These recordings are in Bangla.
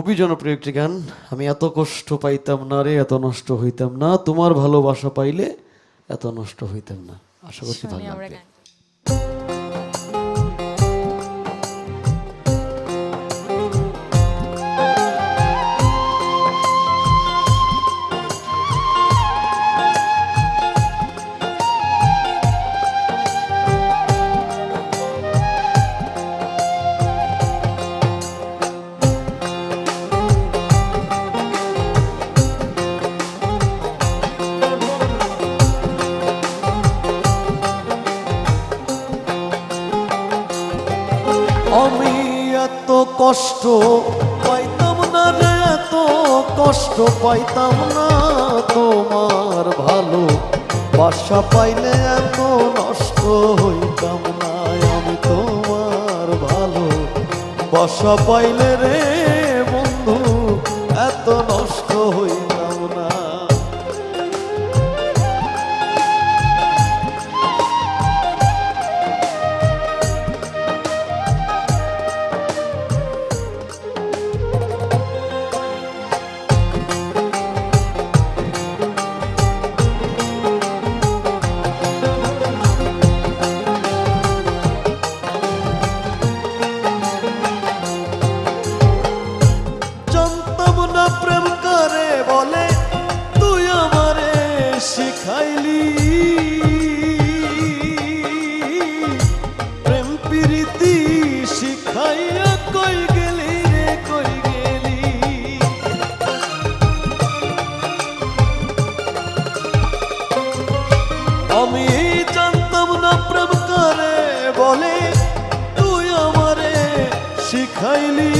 খুবই জনপ্রিয় একটি গান। আমি এত কষ্ট পাইতাম না রে, এত নষ্ট হইতাম না, তোমার ভালোবাসা পাইলে এত নষ্ট হইতাম না। আশা করছি ভালো শুনি আমরা লাগবে। গান। আমি এত কষ্ট পাইতাম না রে, এত কষ্ট পাইতাম না, তোমার ভালো বাসা পাইলে এত নষ্ট হইতাম না। আমি তোমার ভালো বাসা পাইলে রে বন্ধু এত নষ্ট হইতাম না। প্রেম করে বলে তুই আমারে শিখাইলি, প্রেম প্রীতি শিখাইয়া কই গেলি রে কই গেলি। আমি জানতাম না প্রেম করে বলে তুই আমারে শিখাইলি,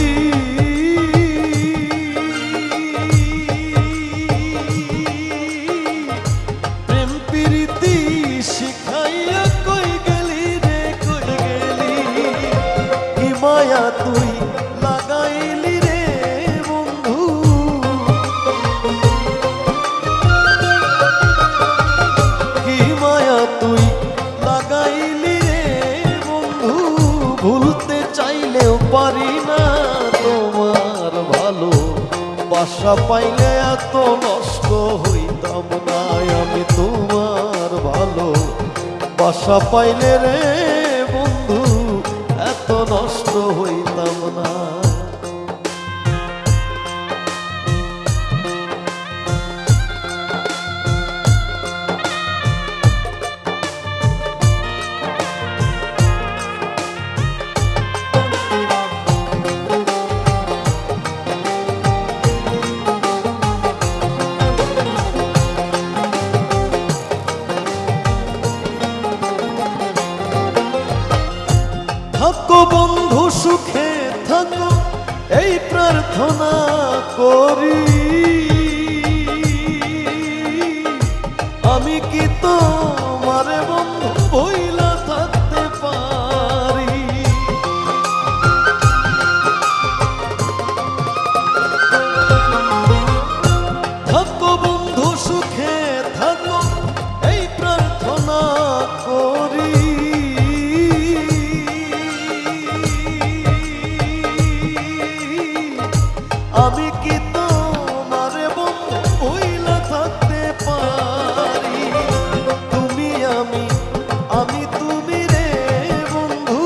শিখাইয়া কই গেলি রে কই গেলি। কি মায়া তুই লাগাইলি রে বন্ধু, কি মায়া তুই লাগাইলি রে বন্ধু। ভুলতে চাইলেও পারি না, তোমার ভালো বাসা পাইলে এত নষ্ট হইতাম না। আমি তোমার ভালো বাসা পাইলে রে বন্ধু এত নষ্ট হইতাম না। থাকো বন্ধু সুখে থাকো এই প্রার্থনা করি, আমি কি তোমার বন্ধু ভইলা থাকতে পারি। থাকো বন্ধু সুখে থাকো এই প্রার্থনা করি, আমি কি তোমার বন্ধু ভইলা থাকতে পারি। তুমি আমি আমি তুমি রে বন্ধু,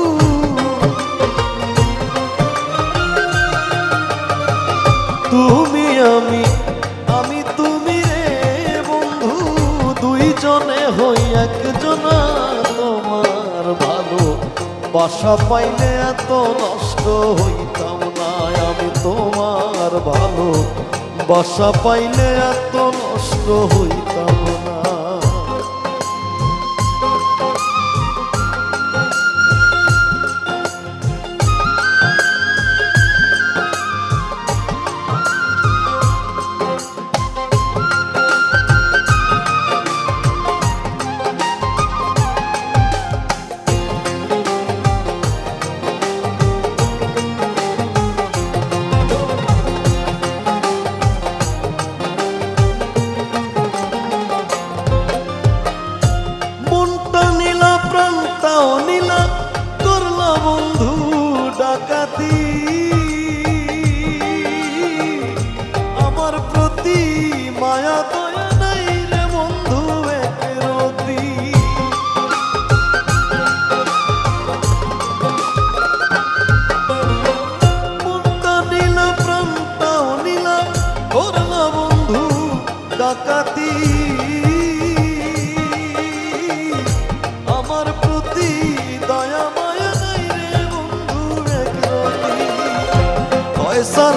তুমি আমি আমি তুমি রে বন্ধু, দুইজনে হই একজনা। তোমার ভালো বাসা পাইলে এত নষ্ট হইতাম না। আমি তোমার ভালো বাসা পাইলে এত নষ্ট হইতাম না।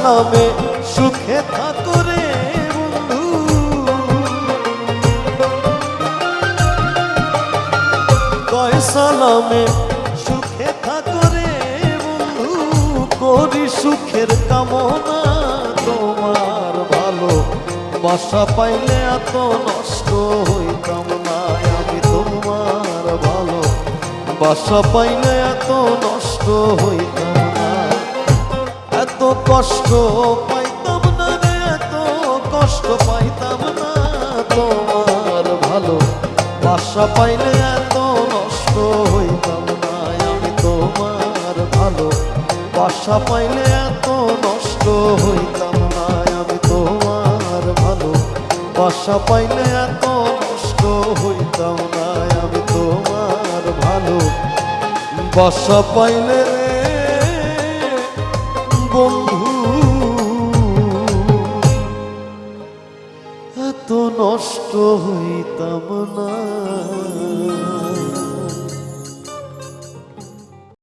সালামে সুখে থাকো রে বন্ধু, কয় সালামে সুখে থাকো রে বন্ধু, করি সুখের কামনা। তোমার ভালো বাসা পাইলে এত নষ্ট হইতাম না, আমি তোমার ভালো বাসা পাইলে এত নষ্ট হইতাম না, এত কষ্ট পাইতাম না রে, এত কষ্ট পাইতাম না। তোমার ভালো বাসা পাইলে এত নষ্ট হইতাম না, আমি তোমার ভালো বাসা পাইলে এত নষ্ট হইতাম না, আমি তোমার ভালো বাসা পাইলে এত নষ্ট হইতাম না, আমি তোমার ভালো বাসা পাইলে রে বন্ধু এত নষ্ট হইতাম না।